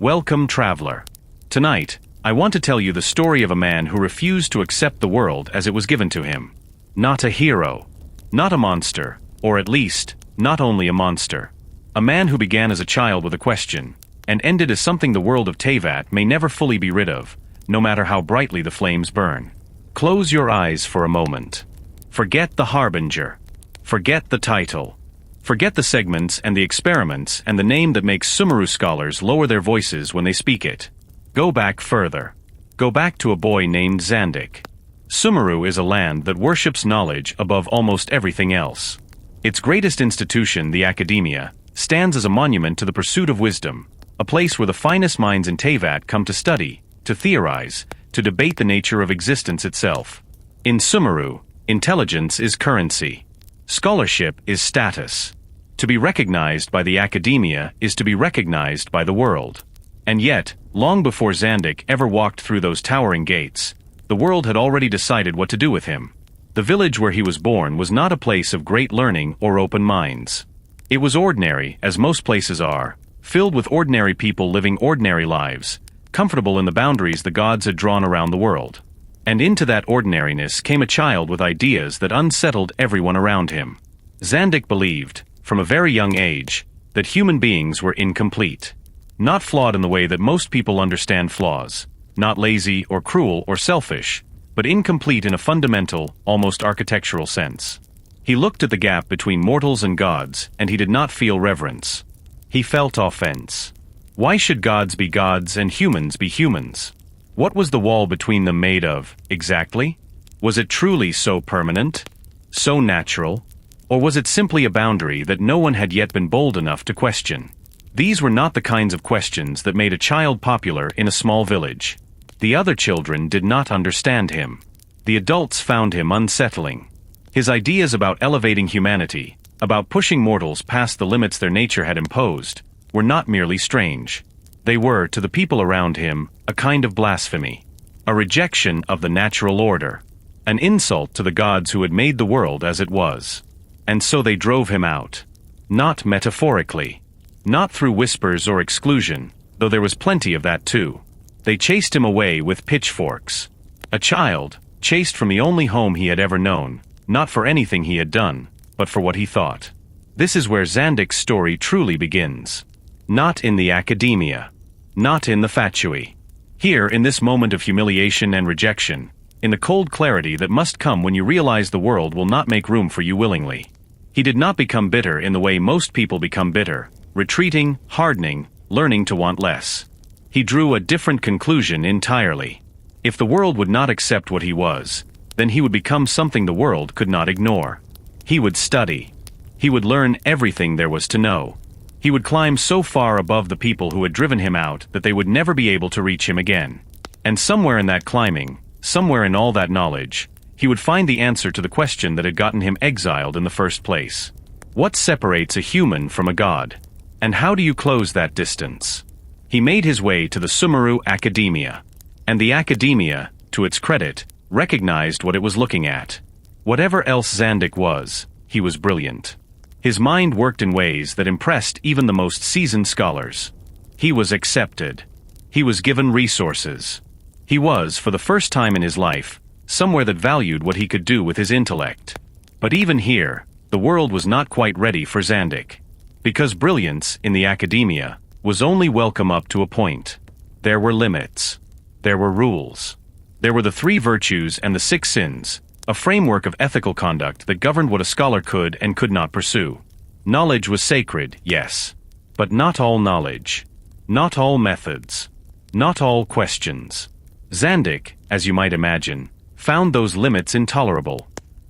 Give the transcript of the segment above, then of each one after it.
Welcome, traveler. Tonight, I want to tell you the story of a man who refused to accept the world as it was given to him. Not a hero. Not a monster, or at least, not only a monster. A man who began as a child with a question, and ended as something the world of Teyvat may never fully be rid of, no matter how brightly the flames burn. Close your eyes for a moment. Forget the Harbinger. Forget the title. Forget the segments and the experiments and the name that makes Sumeru scholars lower their voices when they speak it. Go back further. Go back to a boy named Zandik. Sumeru is a land that worships knowledge above almost everything else. Its greatest institution, the Akademiya, stands as a monument to the pursuit of wisdom, a place where the finest minds in Teyvat come to study, to theorize, to debate the nature of existence itself. In Sumeru, intelligence is currency. Scholarship is status. To be recognized by the Akademiya is to be recognized by the world. And yet, long before Zandik ever walked through those towering gates, the world had already decided what to do with him. The village where he was born was not a place of great learning or open minds. It was ordinary, as most places are, filled with ordinary people living ordinary lives, comfortable in the boundaries the gods had drawn around the world. And into that ordinariness came a child with ideas that unsettled everyone around him. Zandik believed, from a very young age, that human beings were incomplete. Not flawed in the way that most people understand flaws, not lazy or cruel or selfish, but incomplete in a fundamental, almost architectural sense. He looked at the gap between mortals and gods, and he did not feel reverence. He felt offense. Why should gods be gods and humans be humans? What was the wall between them made of, exactly? Was it truly so permanent? So natural? Or was it simply a boundary that no one had yet been bold enough to question? These were not the kinds of questions that made a child popular in a small village. The other children did not understand him. The adults found him unsettling. His ideas about elevating humanity, about pushing mortals past the limits their nature had imposed, were not merely strange. They were, to the people around him, a kind of blasphemy, a rejection of the natural order, an insult to the gods who had made the world as it was. And so they drove him out. Not metaphorically. Not through whispers or exclusion, though there was plenty of that too. They chased him away with pitchforks. A child, chased from the only home he had ever known, not for anything he had done, but for what he thought. This is where Zandik's story truly begins. Not in the Akademiya. Not in the Fatui. Here, in this moment of humiliation and rejection, in the cold clarity that must come when you realize the world will not make room for you willingly. He did not become bitter in the way most people become bitter, retreating, hardening, learning to want less. He drew a different conclusion entirely. If the world would not accept what he was, then he would become something the world could not ignore. He would study. He would learn everything there was to know. He would climb so far above the people who had driven him out that they would never be able to reach him again. And somewhere in that climbing, somewhere in all that knowledge, he would find the answer to the question that had gotten him exiled in the first place. What separates a human from a god? And how do you close that distance? He made his way to the Sumeru Akademiya. And the Akademiya, to its credit, recognized what it was looking at. Whatever else Zandik was, he was brilliant. His mind worked in ways that impressed even the most seasoned scholars. He was accepted. He was given resources. He was, for the first time in his life, somewhere that valued what he could do with his intellect. But even here, the world was not quite ready for Zandik. Because brilliance, in the Akademiya, was only welcome up to a point. There were limits. There were rules. There were the 3 virtues and the 6 sins, a framework of ethical conduct that governed what a scholar could and could not pursue. Knowledge was sacred, yes. But not all knowledge. Not all methods. Not all questions. Zandik, as you might imagine, found those limits intolerable.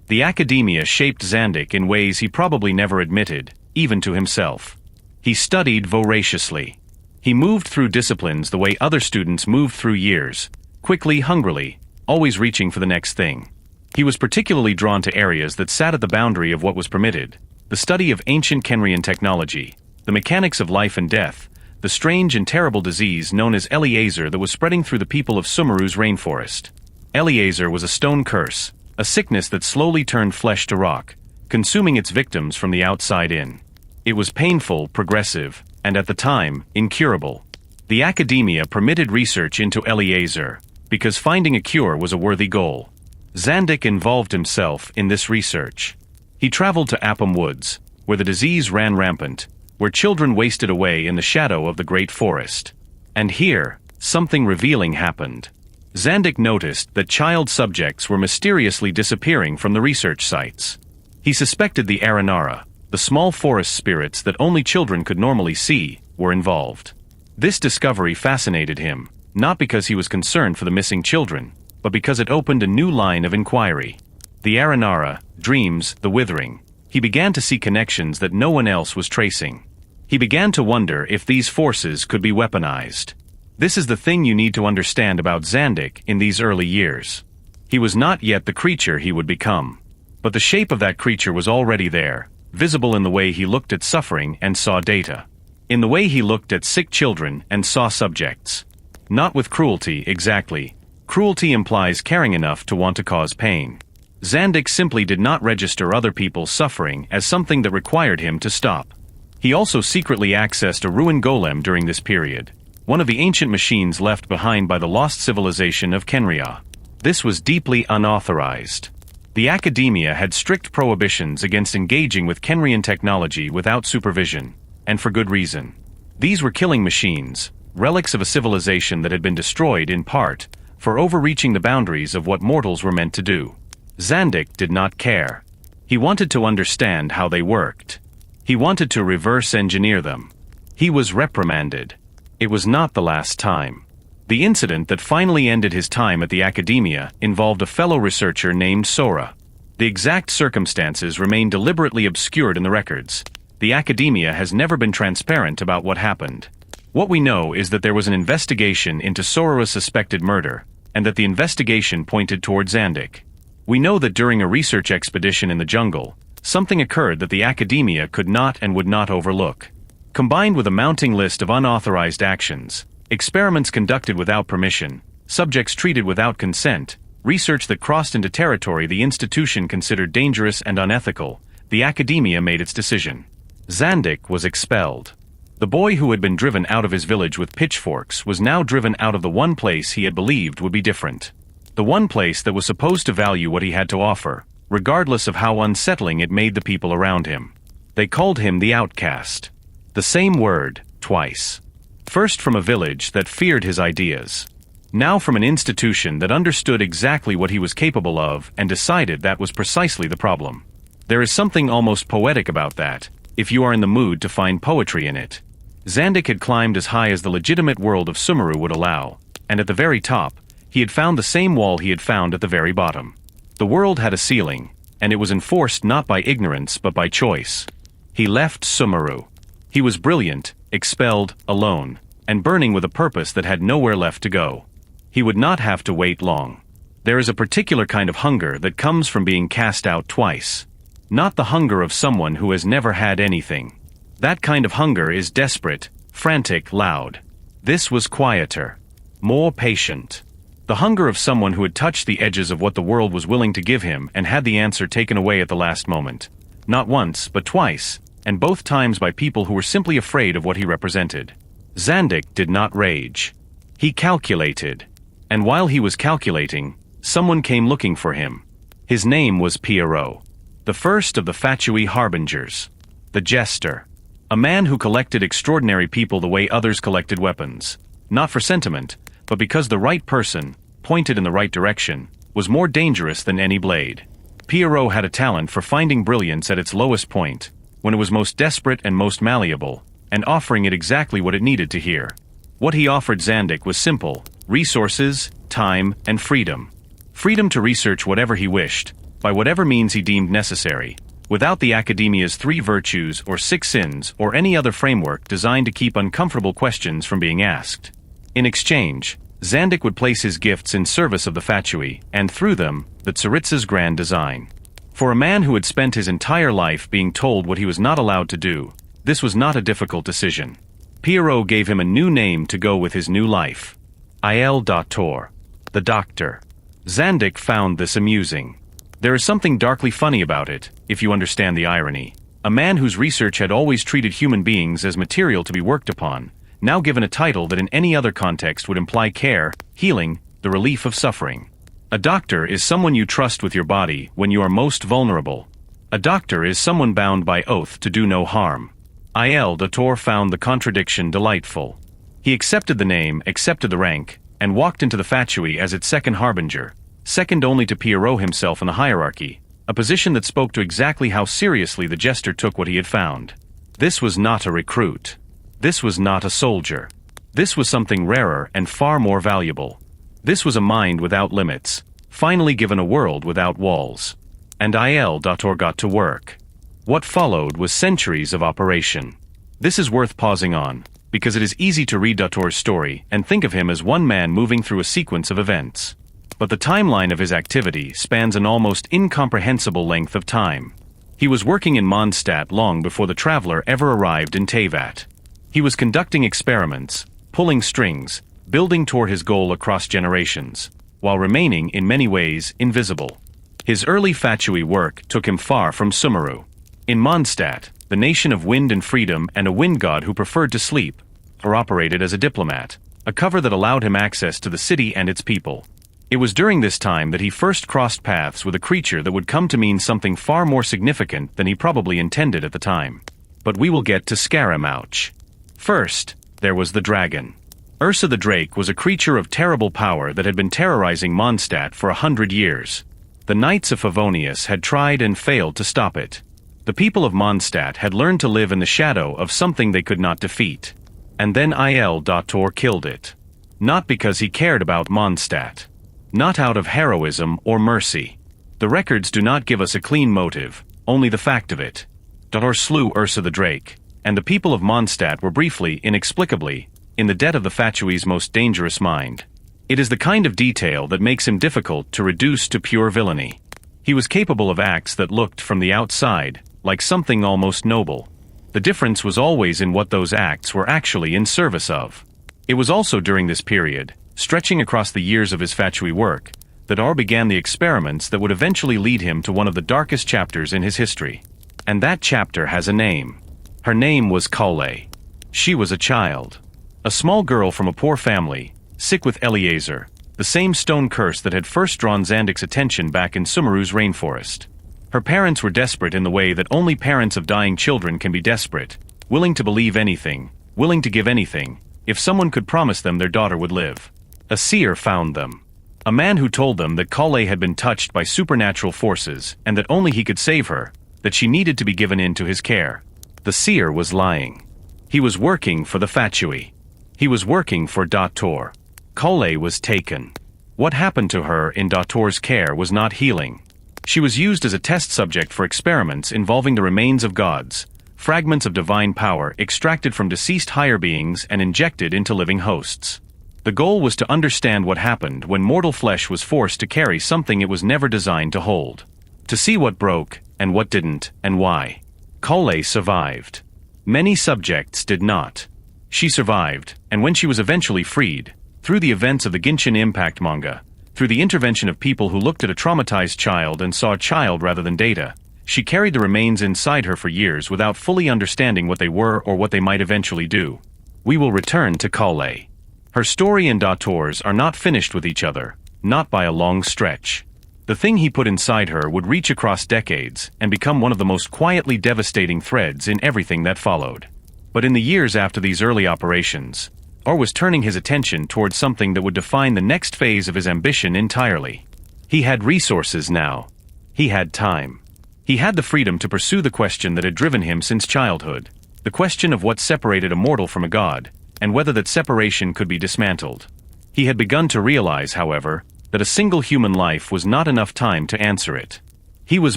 The Akademiya shaped Zandik in ways he probably never admitted, even to himself. He studied voraciously. He moved through disciplines the way other students moved through years, quickly, hungrily, always reaching for the next thing. He was particularly drawn to areas that sat at the boundary of what was permitted, the study of ancient Kenrian technology, the mechanics of life and death, the strange and terrible disease known as Eliezer that was spreading through the people of Sumeru's rainforest. Eliezer was a stone curse, a sickness that slowly turned flesh to rock, consuming its victims from the outside in. It was painful, progressive, and at the time, incurable. The Akademiya permitted research into Eliezer, because finding a cure was a worthy goal. Zandik involved himself in this research. He traveled to Appam Woods, where the disease ran rampant, where children wasted away in the shadow of the great forest. And here, something revealing happened. Zandik noticed that child subjects were mysteriously disappearing from the research sites. He suspected the Aranara, the small forest spirits that only children could normally see, were involved. This discovery fascinated him, not because he was concerned for the missing children, but because it opened a new line of inquiry. The Aranara, dreams, the withering. He began to see connections that no one else was tracing. He began to wonder if these forces could be weaponized. This is the thing you need to understand about Zandik in these early years. He was not yet the creature he would become. But the shape of that creature was already there, visible in the way he looked at suffering and saw data. In the way he looked at sick children and saw subjects. Not with cruelty, exactly. Cruelty implies caring enough to want to cause pain. Zandik simply did not register other people's suffering as something that required him to stop. He also secretly accessed a ruined golem during this period, one of the ancient machines left behind by the lost civilization of Kenria. This was deeply unauthorized. The Akademiya had strict prohibitions against engaging with Kenrian technology without supervision, and for good reason. These were killing machines, relics of a civilization that had been destroyed in part for overreaching the boundaries of what mortals were meant to do. Zandik did not care. He wanted to understand how they worked. He wanted to reverse engineer them. He was reprimanded. It was not the last time. The incident that finally ended his time at the Akademiya involved a fellow researcher named Sora. The exact circumstances remain deliberately obscured in the records. The Akademiya has never been transparent about what happened. What we know is that there was an investigation into Sora's suspected murder, and that the investigation pointed toward Zandik. We know that during a research expedition in the jungle, something occurred that the Akademiya could not and would not overlook. Combined with a mounting list of unauthorized actions, experiments conducted without permission, subjects treated without consent, research that crossed into territory the institution considered dangerous and unethical, the Akademiya made its decision. Zandik was expelled. The boy who had been driven out of his village with pitchforks was now driven out of the one place he had believed would be different. The one place that was supposed to value what he had to offer, regardless of how unsettling it made the people around him. They called him the outcast. The same word, twice. First from a village that feared his ideas. Now from an institution that understood exactly what he was capable of and decided that was precisely the problem. There is something almost poetic about that, if you are in the mood to find poetry in it. Zandik had climbed as high as the legitimate world of Sumeru would allow, and at the very top, he had found the same wall he had found at the very bottom. The world had a ceiling, and it was enforced not by ignorance but by choice. He left Sumeru. He was brilliant, expelled, alone, and burning with a purpose that had nowhere left to go. He would not have to wait long. There is a particular kind of hunger that comes from being cast out twice. Not the hunger of someone who has never had anything. That kind of hunger is desperate, frantic, loud. This was quieter. More patient. The hunger of someone who had touched the edges of what the world was willing to give him and had the answer taken away at the last moment. Not once, but twice, and both times by people who were simply afraid of what he represented. Zandik did not rage. He calculated. And while he was calculating, someone came looking for him. His name was Pierro. The first of the Fatui Harbingers. The jester. A man who collected extraordinary people the way others collected weapons. Not for sentiment, but because the right person, pointed in the right direction, was more dangerous than any blade. Pierro had a talent for finding brilliance at its lowest point, when it was most desperate and most malleable, and offering it exactly what it needed to hear. What he offered Zandik was simple: resources, time, and freedom. Freedom to research whatever he wished, by whatever means he deemed necessary, without the Akademiya's 3 virtues or 6 sins or any other framework designed to keep uncomfortable questions from being asked. In exchange, Zandik would place his gifts in service of the Fatui, and through them, the Tsaritsa's grand design. For a man who had spent his entire life being told what he was not allowed to do, this was not a difficult decision. Pierro gave him a new name to go with his new life. Il Dottore, the doctor. Zandik found this amusing. There is something darkly funny about it, if you understand the irony. A man whose research had always treated human beings as material to be worked upon, now given a title that in any other context would imply care, healing, the relief of suffering. A doctor is someone you trust with your body when you are most vulnerable. A doctor is someone bound by oath to do no harm. Il Dottore found the contradiction delightful. He accepted the name, accepted the rank, and walked into the Fatui as its second harbinger, second only to Pierro himself in the hierarchy, a position that spoke to exactly how seriously the jester took what he had found. This was not a recruit. This was not a soldier. This was something rarer and far more valuable. This was a mind without limits, finally given a world without walls. And Il Dottore got to work. What followed was centuries of operation. This is worth pausing on, because it is easy to read Dottore's story and think of him as one man moving through a sequence of events. But the timeline of his activity spans an almost incomprehensible length of time. He was working in Mondstadt long before the traveler ever arrived in Teyvat. He was conducting experiments, pulling strings, building toward his goal across generations, while remaining in many ways invisible. His early Fatui work took him far from Sumeru. In Mondstadt, the nation of wind and freedom and a wind god who preferred to sleep, or operated as a diplomat, a cover that allowed him access to the city and its people. It was during this time that he first crossed paths with a creature that would come to mean something far more significant than he probably intended at the time. But we will get to Scaramouche. First, there was the dragon. Ursa the Drake was a creature of terrible power that had been terrorizing Mondstadt for 100 years. The Knights of Favonius had tried and failed to stop it. The people of Mondstadt had learned to live in the shadow of something they could not defeat. And then Il Dottore killed it. Not because he cared about Mondstadt. Not out of heroism or mercy. The records do not give us a clean motive, only the fact of it. Dottore slew Ursa the Drake, and the people of Mondstadt were briefly, inexplicably, in the debt of the Fatui's most dangerous mind. It is the kind of detail that makes him difficult to reduce to pure villainy. He was capable of acts that looked from the outside like something almost noble. The difference was always in what those acts were actually in service of. It was also during this period, stretching across the years of his Fatui work, that Dottore began the experiments that would eventually lead him to one of the darkest chapters in his history. And that chapter has a name. Her name was Collei. She was a child. A small girl from a poor family, sick with Eliezer, the same stone curse that had first drawn Xandic's attention back in Sumeru's rainforest. Her parents were desperate in the way that only parents of dying children can be desperate, willing to believe anything, willing to give anything, if someone could promise them their daughter would live. A seer found them. A man who told them that Collei had been touched by supernatural forces and that only he could save her, that she needed to be given into his care. The seer was lying. He was working for the Fatui. He was working for Dottore. Collei was taken. What happened to her in Dottore's care was not healing. She was used as a test subject for experiments involving the remains of gods, fragments of divine power extracted from deceased higher beings and injected into living hosts. The goal was to understand what happened when mortal flesh was forced to carry something it was never designed to hold. To see what broke, and what didn't, and why. Collei survived. Many subjects did not. She survived, and when she was eventually freed, through the events of the Genshin Impact manga, through the intervention of people who looked at a traumatized child and saw a child rather than data, she carried the remains inside her for years without fully understanding what they were or what they might eventually do. We will return to Collei. Her story and Dottore's are not finished with each other, not by a long stretch. The thing he put inside her would reach across decades and become one of the most quietly devastating threads in everything that followed. But in the years after these early operations, Dottore was turning his attention towards something that would define the next phase of his ambition entirely. He had resources now. He had time. He had the freedom to pursue the question that had driven him since childhood, the question of what separated a mortal from a god, and whether that separation could be dismantled. He had begun to realize, however, that a single human life was not enough time to answer it. He was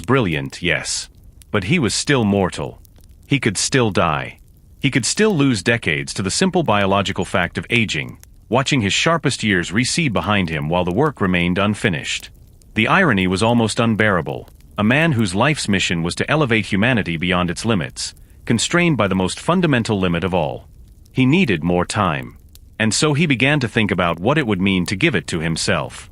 brilliant, yes. But he was still mortal. He could still die. He could still lose decades to the simple biological fact of aging, watching his sharpest years recede behind him while the work remained unfinished. The irony was almost unbearable. A man whose life's mission was to elevate humanity beyond its limits, constrained by the most fundamental limit of all. He needed more time. And so he began to think about what it would mean to give it to himself.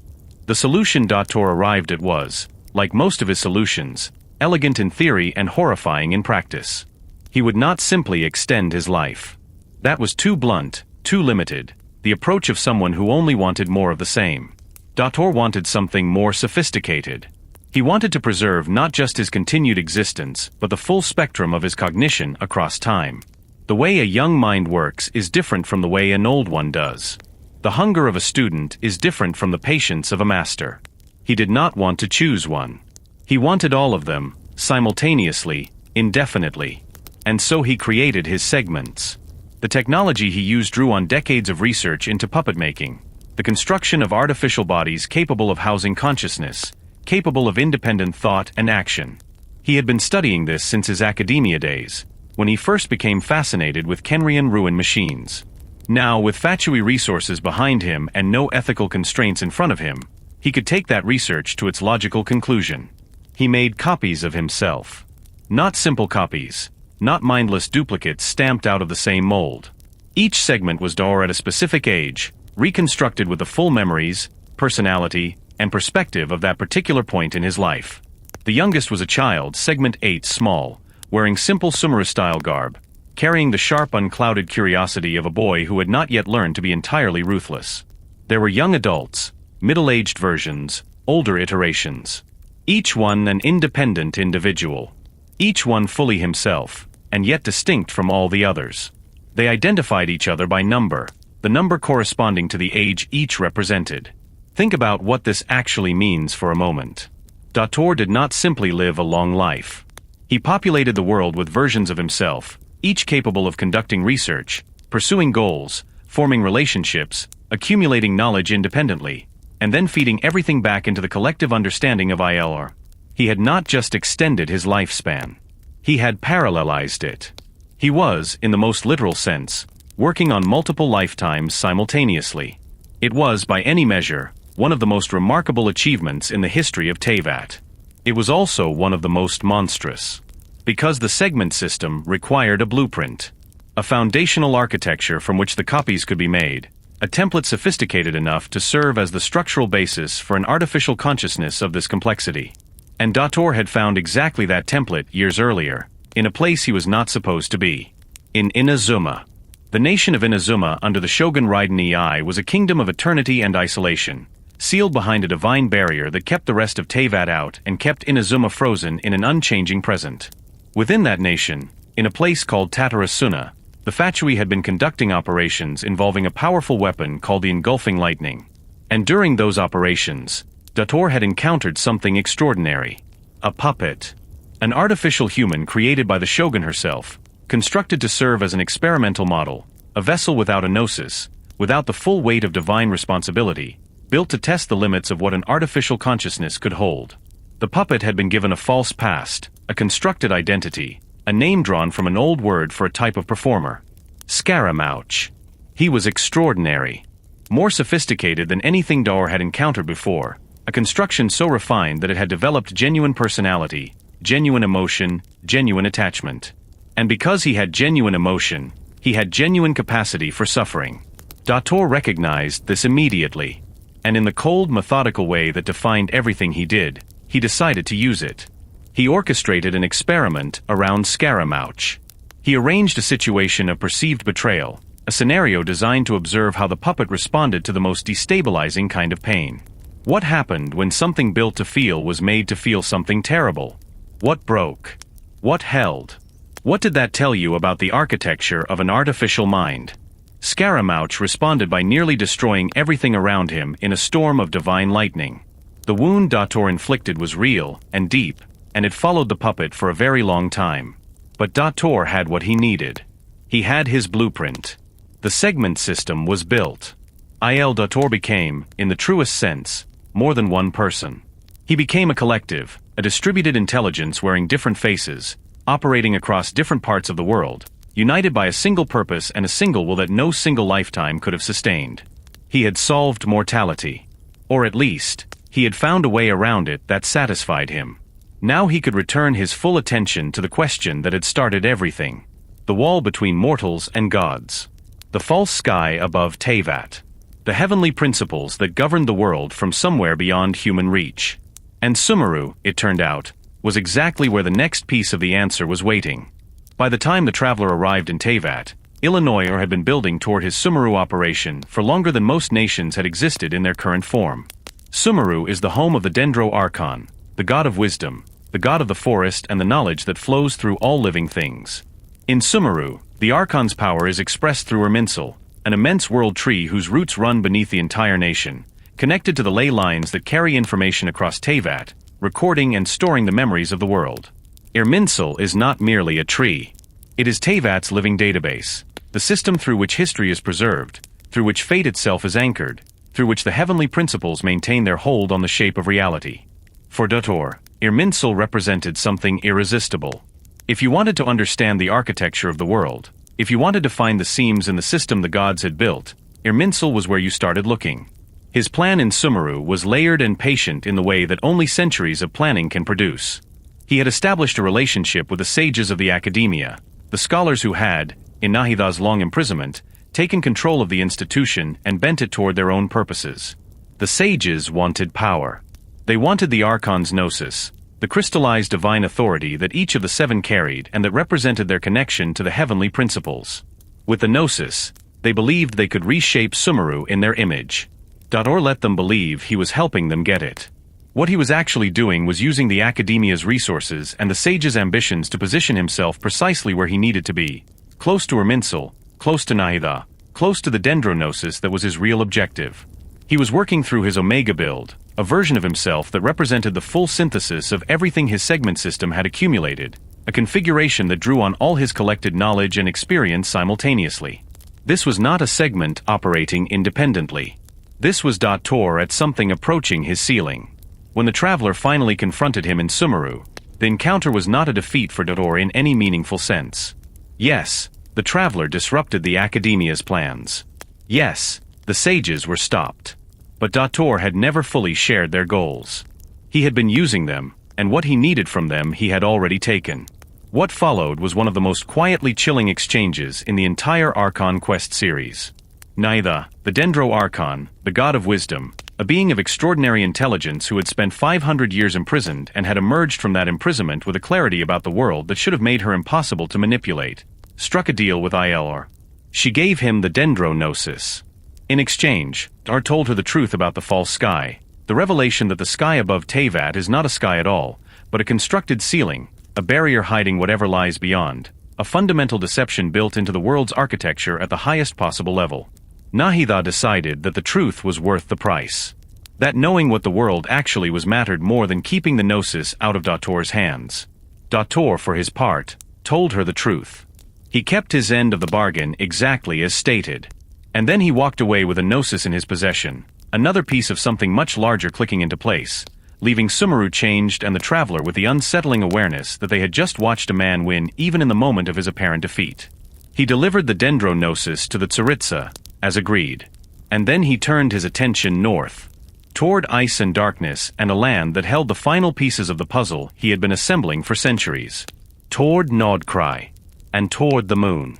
The solution Dottore arrived at was, like most of his solutions, elegant in theory and horrifying in practice. He would not simply extend his life. That was too blunt, too limited, the approach of someone who only wanted more of the same. Dottore wanted something more sophisticated. He wanted to preserve not just his continued existence, but the full spectrum of his cognition across time. The way a young mind works is different from the way an old one does. The hunger of a student is different from the patience of a master. He did not want to choose one. He wanted all of them, simultaneously, indefinitely. And so he created his segments. The technology he used drew on decades of research into puppet making, the construction of artificial bodies capable of housing consciousness, capable of independent thought and action. He had been studying this since his Akademiya days, when he first became fascinated with Kenrian ruin machines. Now, with Fatui resources behind him and no ethical constraints in front of him, he could take that research to its logical conclusion. He made copies of himself. Not simple copies, not mindless duplicates stamped out of the same mold. Each segment was Dottore at a specific age, reconstructed with the full memories, personality, and perspective of that particular point in his life. The youngest was a child, segment 8 small, wearing simple Sumeru-style garb, carrying the sharp unclouded curiosity of a boy who had not yet learned to be entirely ruthless. There were young adults, middle-aged versions, older iterations. Each one an independent individual. Each one fully himself, and yet distinct from all the others. They identified each other by number, the number corresponding to the age each represented. Think about what this actually means for a moment. Dottore did not simply live a long life. He populated the world with versions of himself, each capable of conducting research, pursuing goals, forming relationships, accumulating knowledge independently, and then feeding everything back into the collective understanding of ILR. He had not just extended his lifespan. He had parallelized it. He was, in the most literal sense, working on multiple lifetimes simultaneously. It was, by any measure, one of the most remarkable achievements in the history of Teyvat. It was also one of the most monstrous. Because the segment system required a blueprint, a foundational architecture from which the copies could be made, a template sophisticated enough to serve as the structural basis for an artificial consciousness of this complexity. And Dottore had found exactly that template years earlier, in a place he was not supposed to be. In Inazuma. The nation of Inazuma under the Shogun Raiden Ei was a kingdom of eternity and isolation, sealed behind a divine barrier that kept the rest of Teyvat out and kept Inazuma frozen in an unchanging present. Within that nation, in a place called Tatarasuna, the Fatui had been conducting operations involving a powerful weapon called the Engulfing Lightning. And during those operations, Dottore had encountered something extraordinary. A puppet. An artificial human created by the Shogun herself, constructed to serve as an experimental model, a vessel without a gnosis, without the full weight of divine responsibility, built to test the limits of what an artificial consciousness could hold. The puppet had been given a false past, a constructed identity, a name drawn from an old word for a type of performer. Scaramouche. He was extraordinary. More sophisticated than anything Dottore had encountered before, a construction so refined that it had developed genuine personality, genuine emotion, genuine attachment. And because he had genuine emotion, he had genuine capacity for suffering. Dottore recognized this immediately. And in the cold, methodical way that defined everything he did, he decided to use it. He orchestrated an experiment around Scaramouche. He arranged a situation of perceived betrayal, a scenario designed to observe how the puppet responded to the most destabilizing kind of pain. What happened when something built to feel was made to feel something terrible? What broke? What held? What did that tell you about the architecture of an artificial mind? Scaramouche responded by nearly destroying everything around him in a storm of divine lightning. The wound Dottore inflicted was real and deep, and it followed the puppet for a very long time. But Dottore had what he needed. He had his blueprint. The segment system was built. Il Dottore became, in the truest sense, more than one person. He became a collective, a distributed intelligence wearing different faces, operating across different parts of the world, united by a single purpose and a single will that no single lifetime could have sustained. He had solved mortality. Or at least, he had found a way around it that satisfied him. Now he could return his full attention to the question that had started everything. The wall between mortals and gods. The false sky above Teyvat. The heavenly principles that governed the world from somewhere beyond human reach. And Sumeru, it turned out, was exactly where the next piece of the answer was waiting. By the time the traveler arrived in Teyvat, Illinois had been building toward his Sumeru operation for longer than most nations had existed in their current form. Sumeru is the home of the Dendro Archon, the god of wisdom, the god of the forest and the knowledge that flows through all living things. In Sumeru, the Archon's power is expressed through Irminsul, an immense world tree whose roots run beneath the entire nation, connected to the ley lines that carry information across Teyvat, recording and storing the memories of the world. Irminsul is not merely a tree. It is Teyvat's living database, the system through which history is preserved, through which fate itself is anchored, through which the heavenly principles maintain their hold on the shape of reality. For Dottore, Irminsul represented something irresistible. If you wanted to understand the architecture of the world, if you wanted to find the seams in the system the gods had built, Irminsul was where you started looking. His plan in Sumeru was layered and patient in the way that only centuries of planning can produce. He had established a relationship with the sages of the Akademiya, the scholars who had, in Nahida's long imprisonment, taken control of the institution and bent it toward their own purposes. The sages wanted power. They wanted the Archon's gnosis, the crystallized divine authority that each of the seven carried and that represented their connection to the heavenly principles. With the gnosis, they believed they could reshape Sumeru in their image. Dottore let them believe he was helping them get it. What he was actually doing was using the Akademiya's resources and the sage's ambitions to position himself precisely where he needed to be, close to Irminsul, close to Nahida, close to the dendrognosis that was his real objective. He was working through his Omega build, a version of himself that represented the full synthesis of everything his segment system had accumulated, a configuration that drew on all his collected knowledge and experience simultaneously. This was not a segment operating independently. This was Dottore at something approaching his ceiling. When the traveler finally confronted him in Sumeru, the encounter was not a defeat for Dottore in any meaningful sense. Yes, the traveler disrupted the Akademiya's plans. Yes, the sages were stopped. But Dottore had never fully shared their goals. He had been using them, and what he needed from them he had already taken. What followed was one of the most quietly chilling exchanges in the entire Archon Quest series. Nahida, the Dendro Archon, the god of wisdom, a being of extraordinary intelligence who had spent 500 years imprisoned and had emerged from that imprisonment with a clarity about the world that should have made her impossible to manipulate, struck a deal with Ilr. She gave him the dendrognosis. In exchange, Dottore told her the truth about the false sky, the revelation that the sky above Teyvat is not a sky at all, but a constructed ceiling, a barrier hiding whatever lies beyond, a fundamental deception built into the world's architecture at the highest possible level. Nahida decided that the truth was worth the price. That knowing what the world actually was mattered more than keeping the gnosis out of Dottore's hands. Dottore, for his part, told her the truth. He kept his end of the bargain exactly as stated. And then he walked away with a gnosis in his possession, another piece of something much larger clicking into place, leaving Sumeru changed and the traveler with the unsettling awareness that they had just watched a man win even in the moment of his apparent defeat. He delivered the dendrognosis to the Tsaritsa, as agreed. And then he turned his attention north, toward ice and darkness and a land that held the final pieces of the puzzle he had been assembling for centuries. Toward Nodkrai. And toward the moon.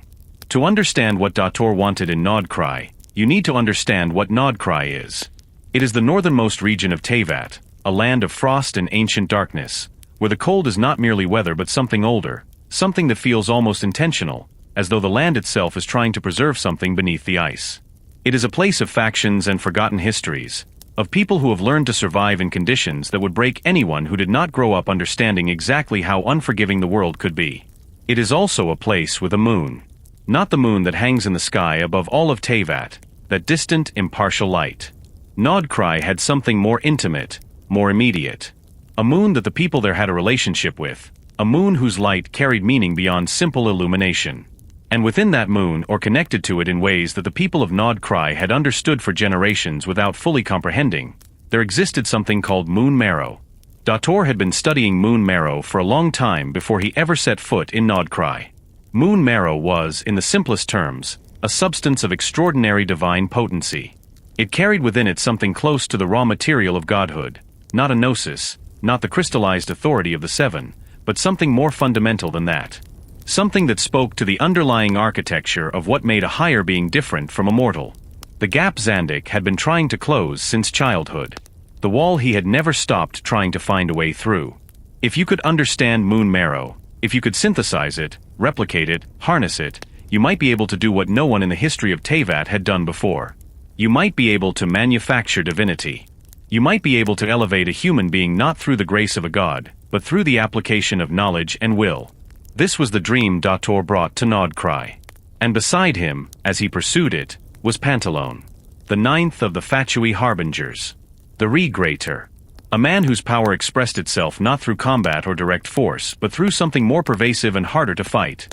To understand what Dottore wanted in Nodkrai, you need to understand what Nodkrai is. It is the northernmost region of Teyvat, a land of frost and ancient darkness, where the cold is not merely weather but something older, something that feels almost intentional, as though the land itself is trying to preserve something beneath the ice. It is a place of factions and forgotten histories, of people who have learned to survive in conditions that would break anyone who did not grow up understanding exactly how unforgiving the world could be. It is also a place with a moon. Not the moon that hangs in the sky above all of Teyvat, that distant, impartial light. Nodkrai had something more intimate, more immediate. A moon that the people there had a relationship with, a moon whose light carried meaning beyond simple illumination. And within that moon, or connected to it in ways that the people of Nodkrai had understood for generations without fully comprehending, there existed something called moon marrow. Dottore had been studying moon marrow for a long time before he ever set foot in Nodkrai. Moon marrow was, in the simplest terms, a substance of extraordinary divine potency. It carried within it something close to the raw material of godhood, not a gnosis, not the crystallized authority of the seven, but something more fundamental than that. Something that spoke to the underlying architecture of what made a higher being different from a mortal. The gap Xandic had been trying to close since childhood. The wall he had never stopped trying to find a way through. If you could understand moon marrow, if you could synthesize it, replicate it, harness it, You might be able to do what no one in the history of Teyvat had done before. You might be able to manufacture divinity. You might be able to elevate a human being not through the grace of a god, but through the application of knowledge and will. This was the dream Dottore brought to Nodcry. And beside him, as he pursued it, was Pantalone, the ninth of the Fatui Harbingers, the Recruiter, a man whose power expressed itself not through combat or direct force, but through something more pervasive and harder to fight.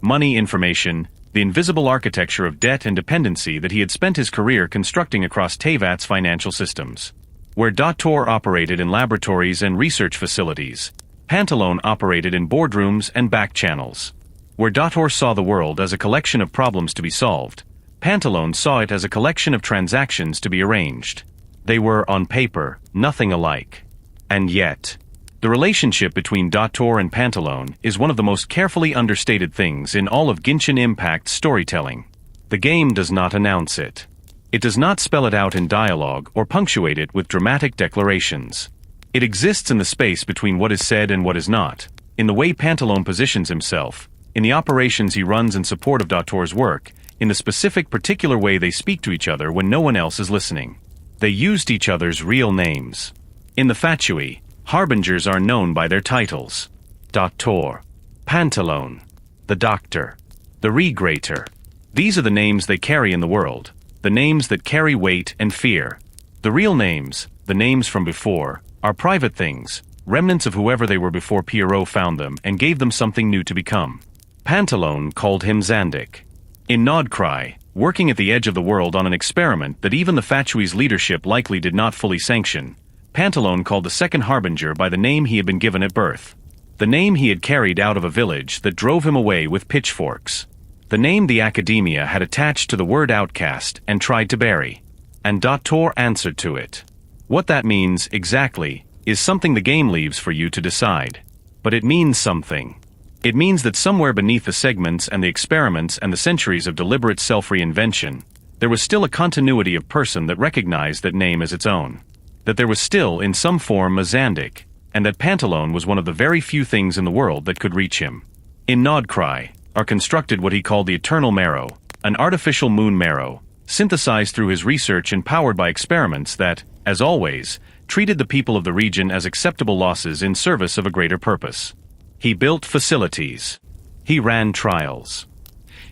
Money, information, the invisible architecture of debt and dependency that he had spent his career constructing across Teyvat's financial systems. Where Dottore operated in laboratories and research facilities, Pantalone operated in boardrooms and back channels. Where Dottore saw the world as a collection of problems to be solved, Pantalone saw it as a collection of transactions to be arranged. They were, on paper, nothing alike. And yet, the relationship between Dottore and Pantalone is one of the most carefully understated things in all of Genshin Impact's storytelling. The game does not announce it. It does not spell it out in dialogue or punctuate it with dramatic declarations. It exists in the space between what is said and what is not, in the way Pantalone positions himself, in the operations he runs in support of Dottore's work, in the specific particular way they speak to each other when no one else is listening. They used each other's real names. In the Fatui, Harbingers are known by their titles. Dottore, Pantalone, the Doctor, the Recruiter. These are the names they carry in the world, the names that carry weight and fear. The real names, the names from before, are private things, remnants of whoever they were before Pierro found them and gave them something new to become. Pantalone called him Xandic. In Nodcry, working at the edge of the world on an experiment that even the Fatui's leadership likely did not fully sanction, Pantalone called the second Harbinger by the name he had been given at birth. The name he had carried out of a village that drove him away with pitchforks. The name the Akademiya had attached to the word outcast and tried to bury. And Dottore answered to it. What that means, exactly, is something the game leaves for you to decide. But it means something. It means that somewhere beneath the segments and the experiments and the centuries of deliberate self-reinvention, there was still a continuity of person that recognized that name as its own. That there was still, in some form, a Zandik, and that Pantalone was one of the very few things in the world that could reach him. In Nodcry, are constructed what he called the Eternal Marrow, an artificial moon marrow, synthesized through his research and powered by experiments that, as always, treated the people of the region as acceptable losses in service of a greater purpose. He built facilities. He ran trials.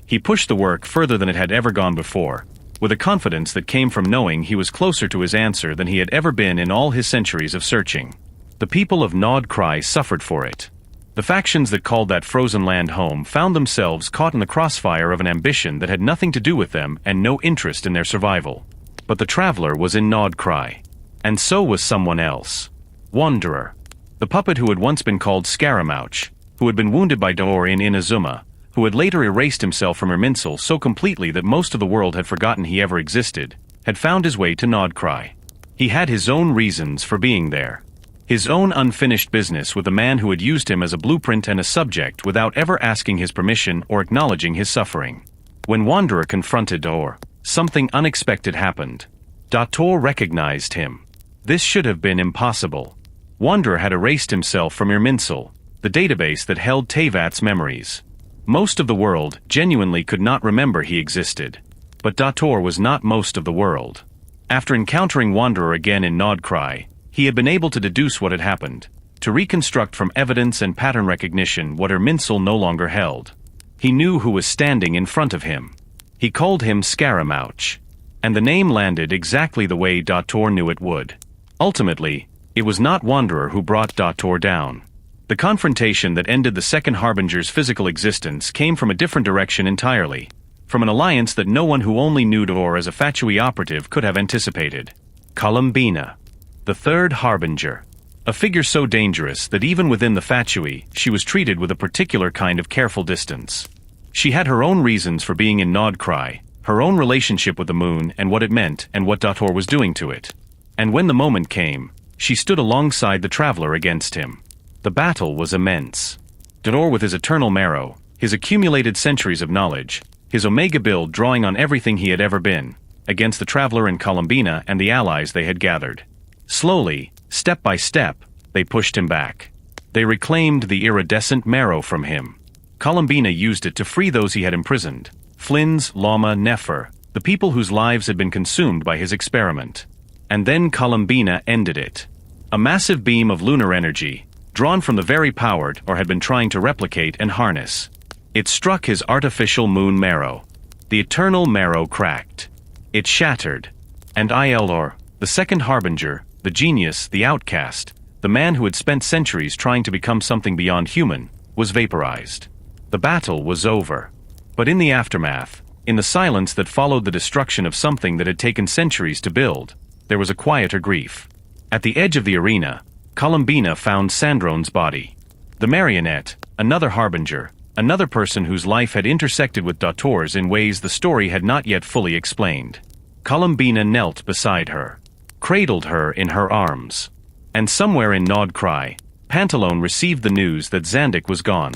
He pushed the work further than it had ever gone before, with a confidence that came from knowing he was closer to his answer than he had ever been in all his centuries of searching. The people of Nodcry suffered for it. The factions that called that frozen land home found themselves caught in the crossfire of an ambition that had nothing to do with them and no interest in their survival. But the traveler was in Nodcry. And so was someone else. Wanderer. The puppet who had once been called Scaramouche, who had been wounded by Dottore in Inazuma, who had later erased himself from Irminsul so completely that most of the world had forgotten he ever existed, had found his way to Nodcry. He had his own reasons for being there. His own unfinished business with a man who had used him as a blueprint and a subject without ever asking his permission or acknowledging his suffering. When Wanderer confronted Dottore, something unexpected happened. Dottore recognized him. This should have been impossible. Wanderer had erased himself from Irminsul, the database that held Teyvat's memories. Most of the world genuinely could not remember he existed. But Dottore was not most of the world. After encountering Wanderer again in Nodcry, he had been able to deduce what had happened, to reconstruct from evidence and pattern recognition what Irminsul no longer held. He knew who was standing in front of him. He called him Scaramouche. And the name landed exactly the way Dottore knew it would. Ultimately, it was not Wanderer who brought Dottore down. The confrontation that ended the second Harbinger's physical existence came from a different direction entirely, from an alliance that no one who only knew Dottore as a Fatui operative could have anticipated. Columbina, the third Harbinger, a figure so dangerous that even within the Fatui, she was treated with a particular kind of careful distance. She had her own reasons for being in Nodcry, her own relationship with the moon and what it meant and what Dottore was doing to it. And when the moment came, she stood alongside the traveler against him. The battle was immense. Dottore with his eternal marrow, his accumulated centuries of knowledge, his Omega build drawing on everything he had ever been, against the traveler in Columbina and the allies they had gathered. Slowly, step by step, they pushed him back. They reclaimed the iridescent marrow from him. Columbina used it to free those he had imprisoned. Flynn's, Lama, Nefer, the people whose lives had been consumed by his experiment. And then Columbina ended it. A massive beam of lunar energy, drawn from the very powered or had been trying to replicate and harness. It struck his artificial moon marrow. The eternal marrow cracked. It shattered. And Il, the Second Harbinger, the genius, the outcast, the man who had spent centuries trying to become something beyond human, was vaporized. The battle was over. But in the aftermath, in the silence that followed the destruction of something that had taken centuries to build, there was a quieter grief. At the edge of the arena, Columbina found Sandrone's body. The marionette, another harbinger, another person whose life had intersected with Dottore's in ways the story had not yet fully explained. Columbina knelt beside her, cradled her in her arms. And somewhere in Nodcry, Pantalone received the news that Zandik was gone.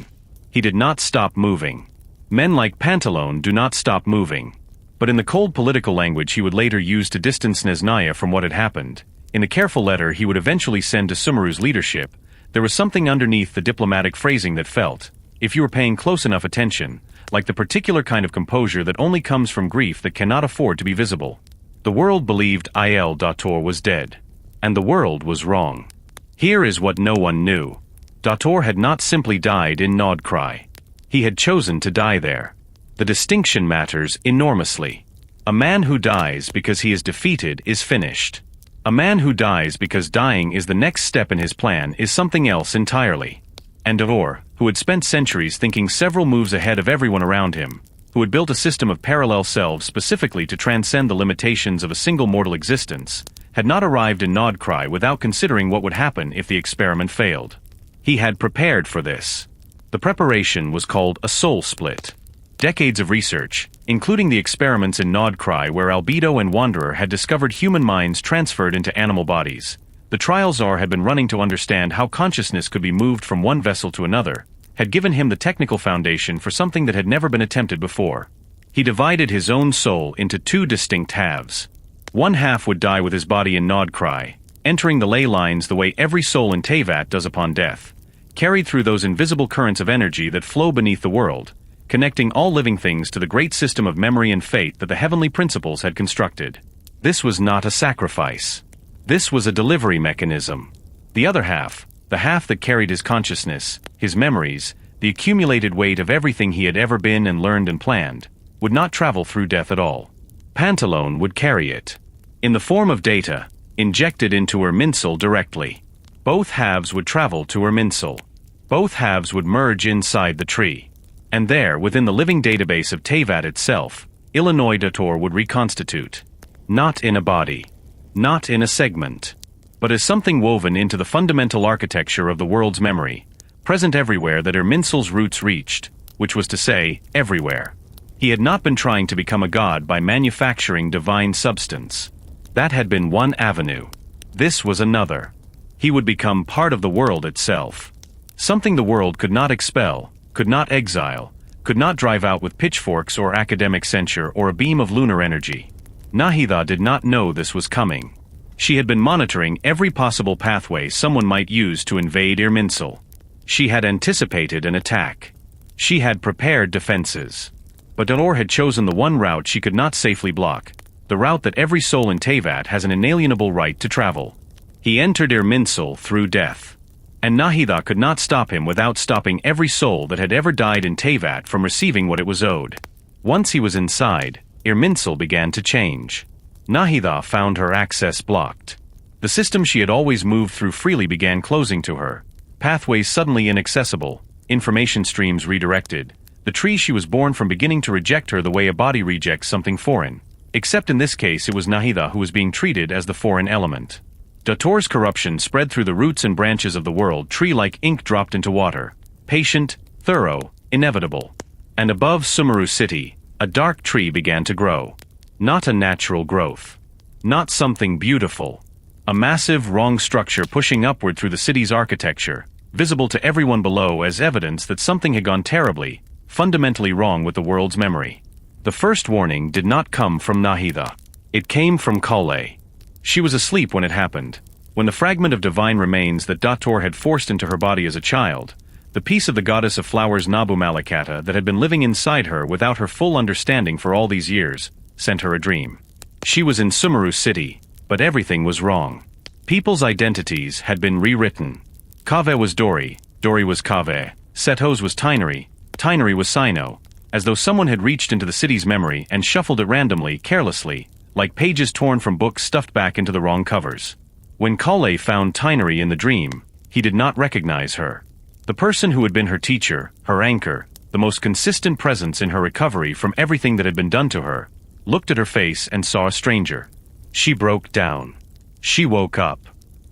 He did not stop moving. Men like Pantalone do not stop moving. But in the cold political language he would later use to distance Snezhnaya from what had happened, in the careful letter he would eventually send to Sumeru's leadership, there was something underneath the diplomatic phrasing that felt, if you were paying close enough attention, like the particular kind of composure that only comes from grief that cannot afford to be visible. The world believed Il Dottore was dead. And the world was wrong. Here is what no one knew. Dottore had not simply died in Nodcry. He had chosen to die there. The distinction matters enormously. A man who dies because he is defeated is finished. A man who dies because dying is the next step in his plan is something else entirely. And Dottore, who had spent centuries thinking several moves ahead of everyone around him, who had built a system of parallel selves specifically to transcend the limitations of a single mortal existence, had not arrived in Nodcry without considering what would happen if the experiment failed. He had prepared for this. The preparation was called a soul split. Decades of research, including the experiments in Nodcry where Albedo and Wanderer had discovered human minds transferred into animal bodies. The trial czar had been running to understand how consciousness could be moved from one vessel to another, had given him the technical foundation for something that had never been attempted before. He divided his own soul into two distinct halves. One half would die with his body in Nodcry, entering the ley lines the way every soul in Teyvat does upon death, carried through those invisible currents of energy that flow beneath the world, connecting all living things to the great system of memory and fate that the heavenly principles had constructed. This was not a sacrifice. This was a delivery mechanism. The other half, the half that carried his consciousness, his memories, the accumulated weight of everything he had ever been and learned and planned, would not travel through death at all. Pantalone would carry it. In the form of data, injected into Irminsul directly. Both halves would travel to Irminsul. Both halves would merge inside the tree. And there, within the living database of Teyvat itself, Illinois Dottore would reconstitute. Not in a body. Not in a segment. But as something woven into the fundamental architecture of the world's memory, present everywhere that Irminsul's roots reached, which was to say, everywhere. He had not been trying to become a god by manufacturing divine substance. That had been one avenue. This was another. He would become part of the world itself. Something the world could not expel, could not exile, could not drive out with pitchforks or academic censure or a beam of lunar energy. Nahida did not know this was coming. She had been monitoring every possible pathway someone might use to invade Irminsul. She had anticipated an attack. She had prepared defenses. But Dottore had chosen the one route she could not safely block, the route that every soul in Teyvat has an inalienable right to travel. He entered Irminsul through death. And Nahida could not stop him without stopping every soul that had ever died in Teyvat from receiving what it was owed. Once he was inside, Irminsul began to change. Nahida found her access blocked. The system she had always moved through freely began closing to her. Pathways suddenly inaccessible, information streams redirected. The tree she was born from beginning to reject her the way a body rejects something foreign. Except in this case it was Nahida who was being treated as the foreign element. Dottore's corruption spread through the roots and branches of the world, tree like ink dropped into water. Patient, thorough, inevitable. And above Sumeru city, a dark tree began to grow. Not a natural growth. Not something beautiful. A massive, wrong structure pushing upward through the city's architecture, visible to everyone below as evidence that something had gone terribly, fundamentally wrong with the world's memory. The first warning did not come from Nahida. It came from Collei. She was asleep when it happened. When the fragment of divine remains that Dottore had forced into her body as a child, The piece of the goddess of flowers Nabu Malakata that had been living inside her without her full understanding for all these years, sent her a dream. She was in Sumeru City, but everything was wrong. People's identities had been rewritten. Kaveh was Dori, Dori was Kaveh, Setos was Tineri, Tineri was Sino, as though someone had reached into the city's memory and shuffled it randomly, carelessly, like pages torn from books stuffed back into the wrong covers. When Collei found Tineri in the dream, he did not recognize her. The person who had been her teacher, her anchor, the most consistent presence in her recovery from everything that had been done to her, looked at her face and saw a stranger. She broke down. She woke up.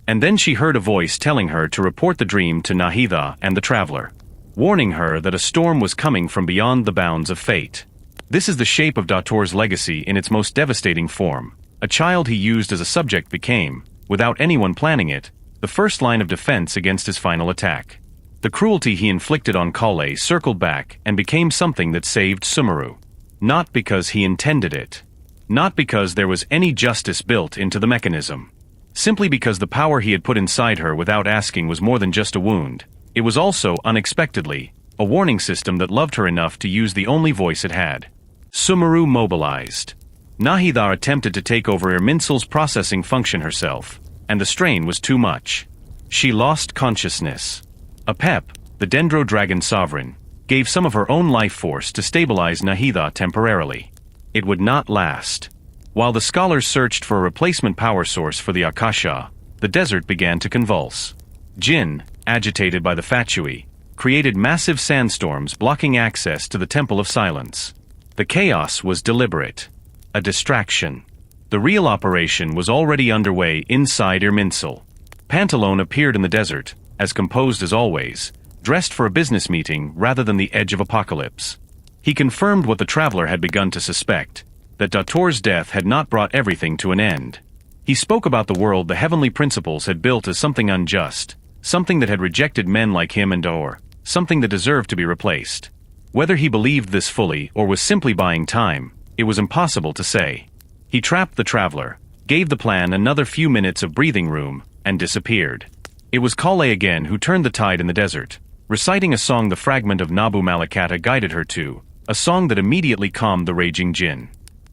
And then she heard a voice telling her to report the dream to Nahida and the traveler, warning her that a storm was coming from beyond the bounds of fate. This is the shape of Dottore's legacy in its most devastating form. A child he used as a subject became, without anyone planning it, the first line of defense against his final attack. The cruelty he inflicted on Collei circled back and became something that saved Sumeru. Not because he intended it. Not because there was any justice built into the mechanism. Simply because the power he had put inside her without asking was more than just a wound. It was also, unexpectedly, a warning system that loved her enough to use the only voice it had. Sumeru mobilized. Nahida attempted to take over Irminsul's processing function herself, and the strain was too much. She lost consciousness. Apep, the Dendro Dragon Sovereign, gave some of her own life force to stabilize Nahida temporarily. It would not last. While the scholars searched for a replacement power source for the Akasha, the desert began to convulse. Jin, agitated by the Fatui, created massive sandstorms blocking access to the Temple of Silence. The chaos was deliberate. A distraction. The real operation was already underway inside Irminsul. Pantalone appeared in the desert, as composed as always, dressed for a business meeting rather than the edge of apocalypse. He confirmed what the traveler had begun to suspect, that Dottore's death had not brought everything to an end. He spoke about the world the heavenly principles had built as something unjust, something that had rejected men like him and Dor, something that deserved to be replaced. Whether he believed this fully or was simply buying time, it was impossible to say. He trapped the traveler, gave the plan another few minutes of breathing room, and disappeared. It was Collei again who turned the tide in the desert, reciting a song the fragment of Nabu Malakata guided her to, a song that immediately calmed the raging Jinn.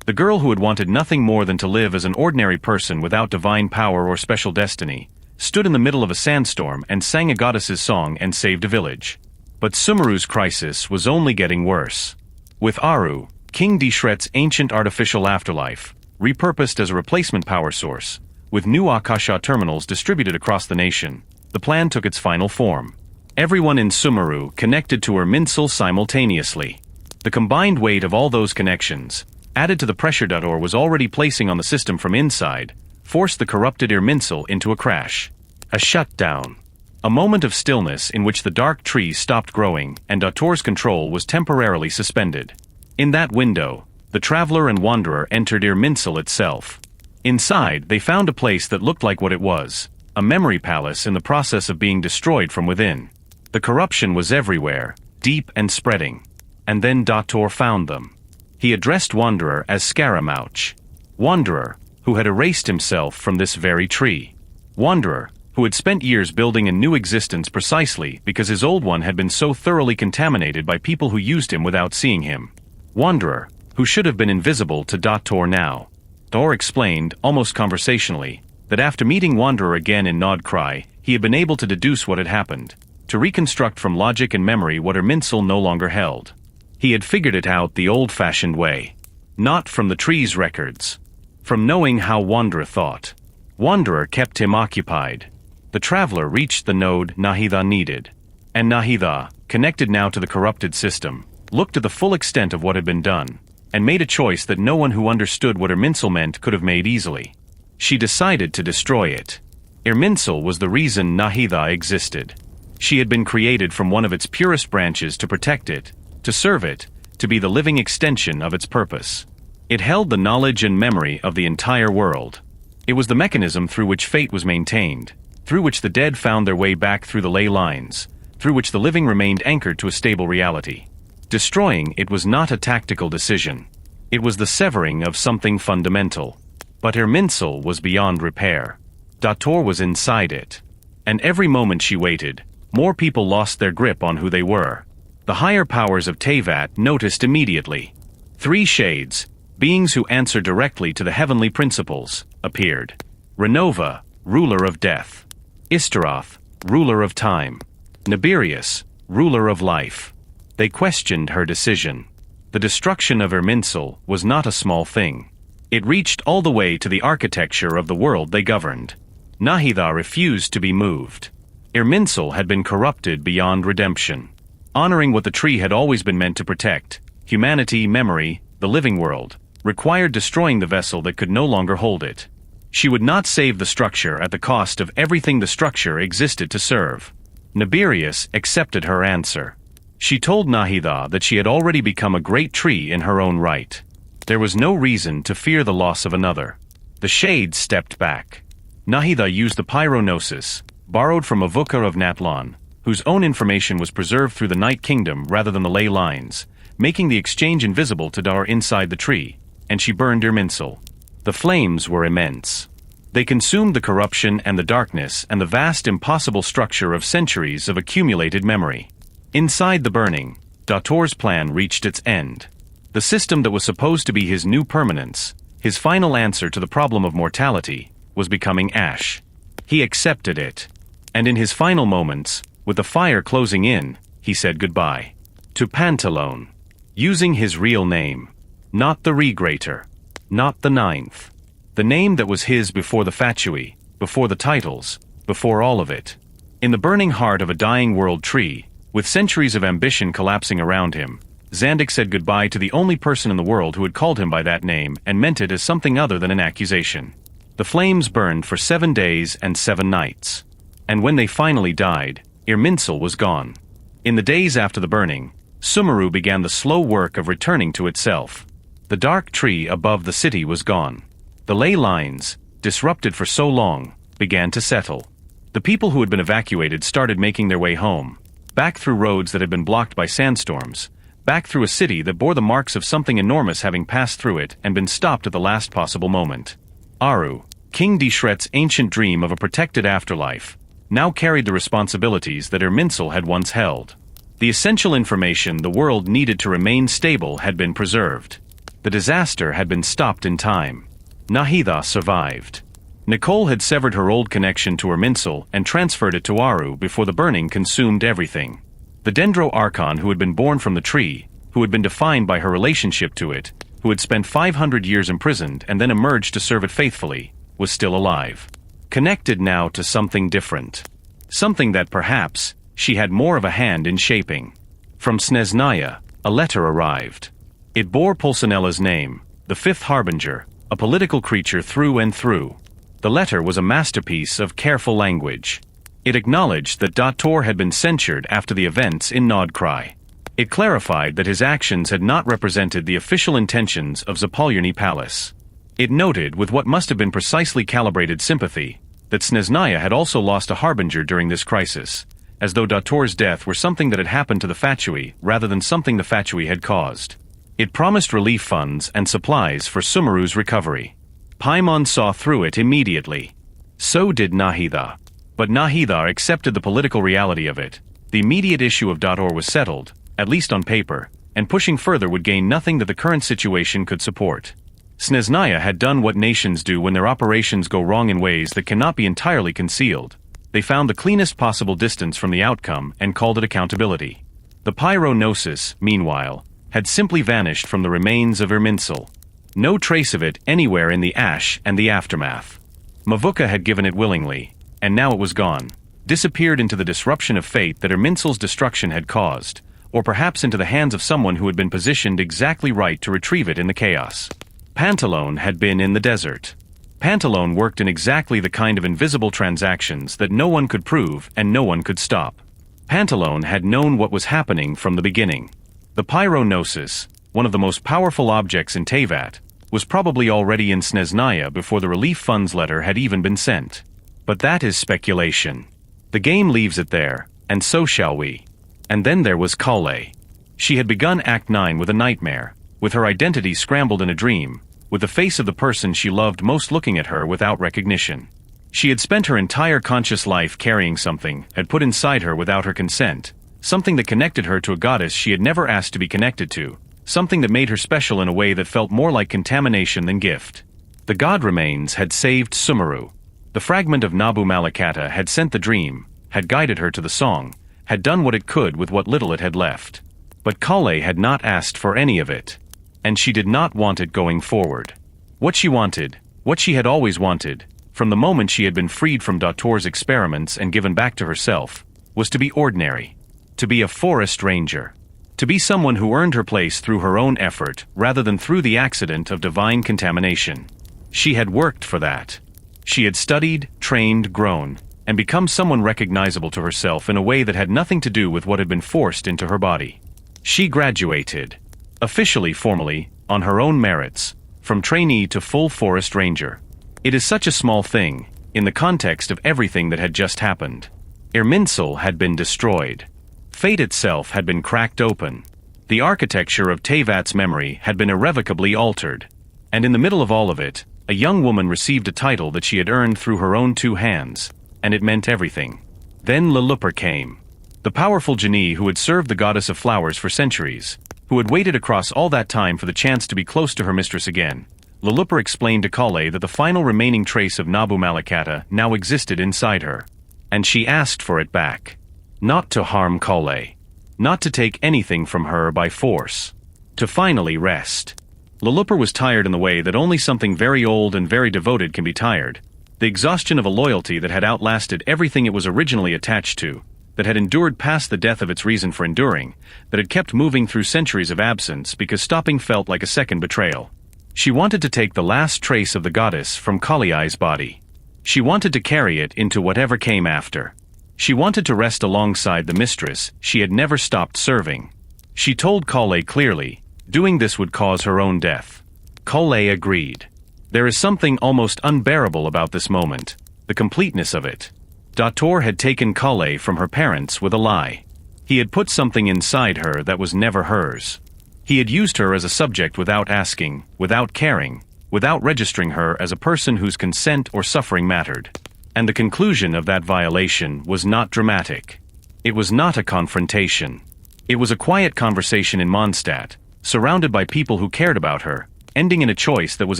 The girl who had wanted nothing more than to live as an ordinary person without divine power or special destiny, stood in the middle of a sandstorm and sang a goddess's song and saved a village. But Sumeru's crisis was only getting worse. With Aru, King Dishret's ancient artificial afterlife, repurposed as a replacement power source, with new Akasha terminals distributed across the nation, the plan took its final form. Everyone in Sumeru connected to Irminsul simultaneously. The combined weight of all those connections, added to the pressure Dottore was already placing on the system from inside, forced the corrupted Irminsul into a crash. A shutdown. A moment of stillness in which the dark trees stopped growing and Dottore's control was temporarily suspended. In that window, the traveler and wanderer entered Irminsul itself. Inside, they found a place that looked like what it was, a memory palace in the process of being destroyed from within. The corruption was everywhere, deep and spreading. And then Dottore found them. He addressed Wanderer as Scaramouche. Wanderer, who had erased himself from this very tree. Wanderer, who had spent years building a new existence precisely because his old one had been so thoroughly contaminated by people who used him without seeing him. Wanderer, who should have been invisible to Dottore now. Dottore explained, almost conversationally, that after meeting Wanderer again in Nodcry, he had been able to deduce what had happened, to reconstruct from logic and memory what Irminsul no longer held. He had figured it out the old-fashioned way. Not from the tree's records. From knowing how Wanderer thought. Wanderer kept him occupied. The traveler reached the node Nahida needed. And Nahida, connected now to the corrupted system, looked at the full extent of what had been done, and made a choice that no one who understood what Irminsul meant could have made easily. She decided to destroy it. Irminsul was the reason Nahida existed. She had been created from one of its purest branches to protect it, to serve it, to be the living extension of its purpose. It held the knowledge and memory of the entire world. It was the mechanism through which fate was maintained, through which the dead found their way back through the ley lines, through which the living remained anchored to a stable reality. Destroying it was not a tactical decision. It was the severing of something fundamental. But Irminsul was beyond repair. Dottore was inside it. And every moment she waited, more people lost their grip on who they were. The higher powers of Teyvat noticed immediately. 3 shades, beings who answer directly to the heavenly principles, appeared. Renova, ruler of death. Istaroth, ruler of time. Nibirius, ruler of life. They questioned her decision. The destruction of Irminsul was not a small thing. It reached all the way to the architecture of the world they governed. Nahida refused to be moved. Irminsul had been corrupted beyond redemption. Honoring what the tree had always been meant to protect, humanity, memory, the living world, required destroying the vessel that could no longer hold it. She would not save the structure at the cost of everything the structure existed to serve. Nibirius accepted her answer. She told Nahida that she had already become a great tree in her own right. There was no reason to fear the loss of another. The shades stepped back. Nahida used the pyronosis, borrowed from Avuka of Natlan, whose own information was preserved through the Night Kingdom rather than the ley lines, making the exchange invisible to Dar inside the tree, and she burned Irminsul. The flames were immense. They consumed the corruption and the darkness and the vast impossible structure of centuries of accumulated memory. Inside the burning, Dottore's plan reached its end. The system that was supposed to be his new permanence, his final answer to the problem of mortality, was becoming ash. He accepted it. And in his final moments, with the fire closing in, he said goodbye. To Pantalone. Using his real name. Not the Regreater. Not the Ninth. The name that was his before the Fatui, before the titles, before all of it. In the burning heart of a dying world tree, with centuries of ambition collapsing around him, Xandic said goodbye to the only person in the world who had called him by that name and meant it as something other than an accusation. The flames burned for 7 days and 7 nights. And when they finally died, Irminsul was gone. In the days after the burning, Sumeru began the slow work of returning to itself. The dark tree above the city was gone. The ley lines, disrupted for so long, began to settle. The people who had been evacuated started making their way home, back through roads that had been blocked by sandstorms, back through a city that bore the marks of something enormous having passed through it and been stopped at the last possible moment. Aru, King Dishret's ancient dream of a protected afterlife, now carried the responsibilities that Irminsul had once held. The essential information the world needed to remain stable had been preserved. The disaster had been stopped in time. Nahida survived. Nicole had severed her old connection to Irminsul and transferred it to Aru before the burning consumed everything. The Dendro Archon who had been born from the tree, who had been defined by her relationship to it, who had spent 500 years imprisoned and then emerged to serve it faithfully, was still alive. Connected now to something different. Something that perhaps she had more of a hand in shaping. From Snezhnaya, a letter arrived. It bore Pulcinella's name, the 5th Harbinger, a political creature through and through. The letter was a masterpiece of careful language. It acknowledged that Dottore had been censured after the events in Nodcry. It clarified that his actions had not represented the official intentions of Zapolyrny Palace. It noted with what must have been precisely calibrated sympathy, that Snezhnaya had also lost a Harbinger during this crisis, as though Dottore's death were something that had happened to the Fatui rather than something the Fatui had caused. It promised relief funds and supplies for Sumeru's recovery. Paimon saw through it immediately. So did Nahida. But Nahida accepted the political reality of it. The immediate issue of Dottore was settled, at least on paper, and pushing further would gain nothing that the current situation could support. Snezhnaya had done what nations do when their operations go wrong in ways that cannot be entirely concealed. They found the cleanest possible distance from the outcome and called it accountability. The pyronosis, meanwhile, had simply vanished from the remains of Irminsul. No trace of it anywhere in the ash and the aftermath. Mavuka had given it willingly, and now it was gone, disappeared into the disruption of fate that Irminsul's destruction had caused, or perhaps into the hands of someone who had been positioned exactly right to retrieve it in the chaos. Pantalone had been in the desert. Pantalone worked in exactly the kind of invisible transactions that no one could prove and no one could stop. Pantalone had known what was happening from the beginning. The pyronosis, one of the most powerful objects in Teyvat, was probably already in Snezhnaya before the relief funds letter had even been sent. But that is speculation. The game leaves it there, and so shall we. And then there was Collei. She had begun Act 9 with a nightmare, with her identity scrambled in a dream, with the face of the person she loved most looking at her without recognition. She had spent her entire conscious life carrying something, had put inside her without her consent, something that connected her to a goddess she had never asked to be connected to, something that made her special in a way that felt more like contamination than gift. The god remains had saved Sumeru. The fragment of Nabu Malakata had sent the dream, had guided her to the song, had done what it could with what little it had left. But Collei had not asked for any of it. And she did not want it going forward. What she wanted, what she had always wanted, from the moment she had been freed from Dottore's experiments and given back to herself, was to be ordinary. To be a forest ranger. To be someone who earned her place through her own effort, rather than through the accident of divine contamination. She had worked for that. She had studied, trained, grown, and become someone recognizable to herself in a way that had nothing to do with what had been forced into her body. She graduated, officially, formally, on her own merits, from trainee to full forest ranger. It is such a small thing, in the context of everything that had just happened. Irminsul had been destroyed. Fate itself had been cracked open. The architecture of Teyvat's memory had been irrevocably altered. And in the middle of all of it, a young woman received a title that she had earned through her own 2 hands, and it meant everything. Then Lilupper came. The powerful genie who had served the goddess of flowers for centuries, who had waited across all that time for the chance to be close to her mistress again. Lilupper explained to Collei that the final remaining trace of Nabu Malakata now existed inside her. And she asked for it back. Not to harm Collei. Not to take anything from her by force. To finally rest. Lilupper was tired in the way that only something very old and very devoted can be tired. The exhaustion of a loyalty that had outlasted everything it was originally attached to, that had endured past the death of its reason for enduring, that had kept moving through centuries of absence because stopping felt like a second betrayal. She wanted to take the last trace of the goddess from Collei's body. She wanted to carry it into whatever came after. She wanted to rest alongside the mistress she had never stopped serving. She told Collei clearly, doing this would cause her own death. Collei agreed. There is something almost unbearable about this moment, the completeness of it. Dottore had taken Collei from her parents with a lie. He had put something inside her that was never hers. He had used her as a subject without asking, without caring, without registering her as a person whose consent or suffering mattered. And the conclusion of that violation was not dramatic. It was not a confrontation. It was a quiet conversation in Mondstadt, surrounded by people who cared about her, ending in a choice that was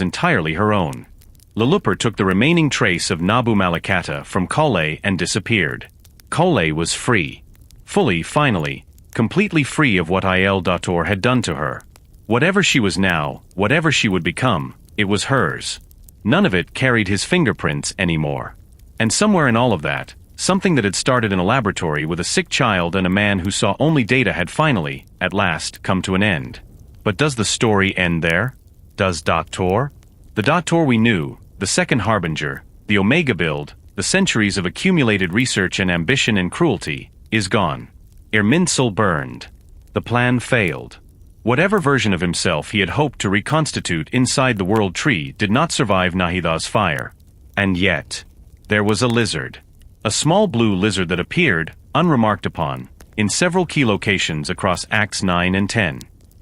entirely her own. Lilupper took the remaining trace of Nabu Malakata from Collei and disappeared. Collei was free. Fully, finally, completely free of what Il Dottore had done to her. Whatever she was now, whatever she would become, it was hers. None of it carried his fingerprints anymore. And somewhere in all of that, something that had started in a laboratory with a sick child and a man who saw only data had finally, at last, come to an end. But does the story end there? Does Dottore? The Dottore we knew, the Second Harbinger, the Omega build, the centuries of accumulated research and ambition and cruelty, is gone. Irminsul burned. The plan failed. Whatever version of himself he had hoped to reconstitute inside the world tree did not survive Nahida's fire. And yet, there was a lizard. A small blue lizard that appeared, unremarked upon, in several key locations across Acts 9 and 10.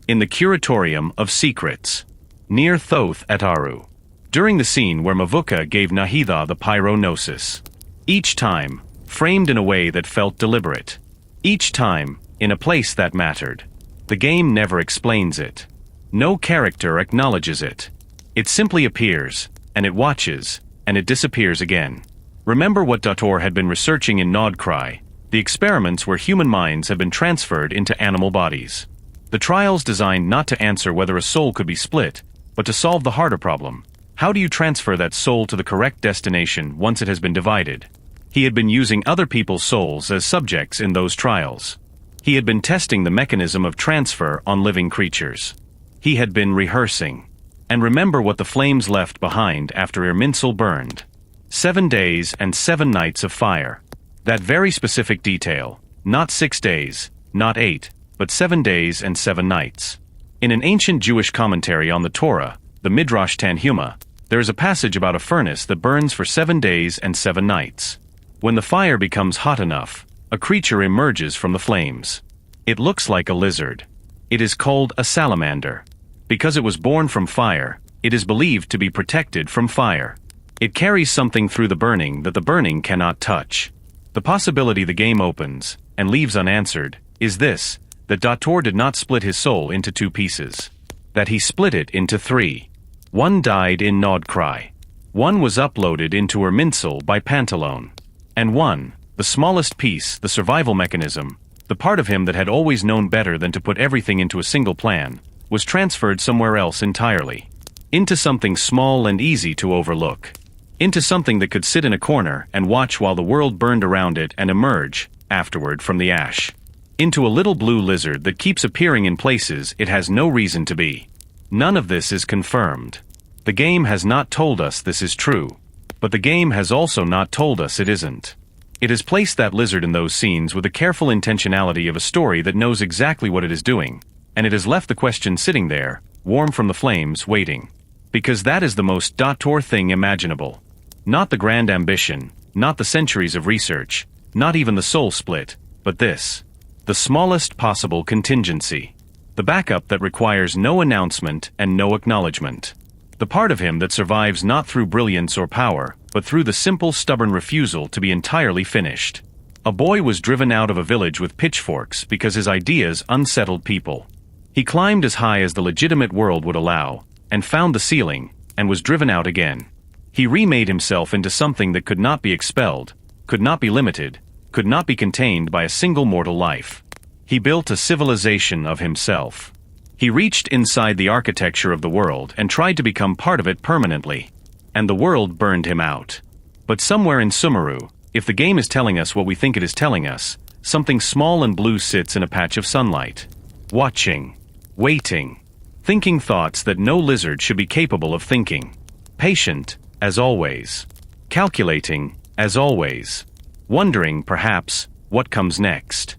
In the Curatorium of Secrets. Near Thoth Ataru. During the scene where Mavuka gave Nahida the pyronosis. Each time, framed in a way that felt deliberate. Each time, in a place that mattered. The game never explains it. No character acknowledges it. It simply appears, and it watches, and it disappears again. Remember what Dottore had been researching in Nodcry, the experiments where human minds have been transferred into animal bodies. The trials designed not to answer whether a soul could be split, but to solve the harder problem. How do you transfer that soul to the correct destination once it has been divided? He had been using other people's souls as subjects in those trials. He had been testing the mechanism of transfer on living creatures. He had been rehearsing. And remember what the flames left behind after Irminsul burned. 7 days and 7 nights of fire. That very specific detail. Not 6 days, not 8, but 7 days and 7 nights. In an ancient Jewish commentary on the Torah, the Midrash Tanhuma, there is a passage about a furnace that burns for 7 days and 7 nights. When the fire becomes hot enough, a creature emerges from the flames. It looks like a lizard. It is called a salamander. Because it was born from fire, it is believed to be protected from fire. It carries something through the burning that the burning cannot touch. The possibility the game opens, and leaves unanswered, is this, that Dottore did not split his soul into two pieces. That he split it into three. One died in Nodcry. One was uploaded into Irminsul by Pantalone. And one, the smallest piece, the survival mechanism, the part of him that had always known better than to put everything into a single plan, was transferred somewhere else entirely. Into something small and easy to overlook. Into something that could sit in a corner and watch while the world burned around it and emerge, afterward, from the ash. Into a little blue lizard that keeps appearing in places it has no reason to be. None of this is confirmed. The game has not told us this is true. But the game has also not told us it isn't. It has placed that lizard in those scenes with the careful intentionality of a story that knows exactly what it is doing, and it has left the question sitting there, warm from the flames, waiting. Because that is the most Dottore thing imaginable. Not the grand ambition, not the centuries of research, not even the soul split, but this. The smallest possible contingency. The backup that requires no announcement and no acknowledgement. The part of him that survives not through brilliance or power, but through the simple stubborn refusal to be entirely finished. A boy was driven out of a village with pitchforks because his ideas unsettled people. He climbed as high as the legitimate world would allow, and found the ceiling, and was driven out again. He remade himself into something that could not be expelled, could not be limited, could not be contained by a single mortal life. He built a civilization of himself. He reached inside the architecture of the world and tried to become part of it permanently. And the world burned him out. But somewhere in Sumeru, if the game is telling us what we think it is telling us, something small and blue sits in a patch of sunlight. Watching. Waiting. Thinking thoughts that no lizard should be capable of thinking. Patient, as always. Calculating, as always. Wondering, perhaps, what comes next.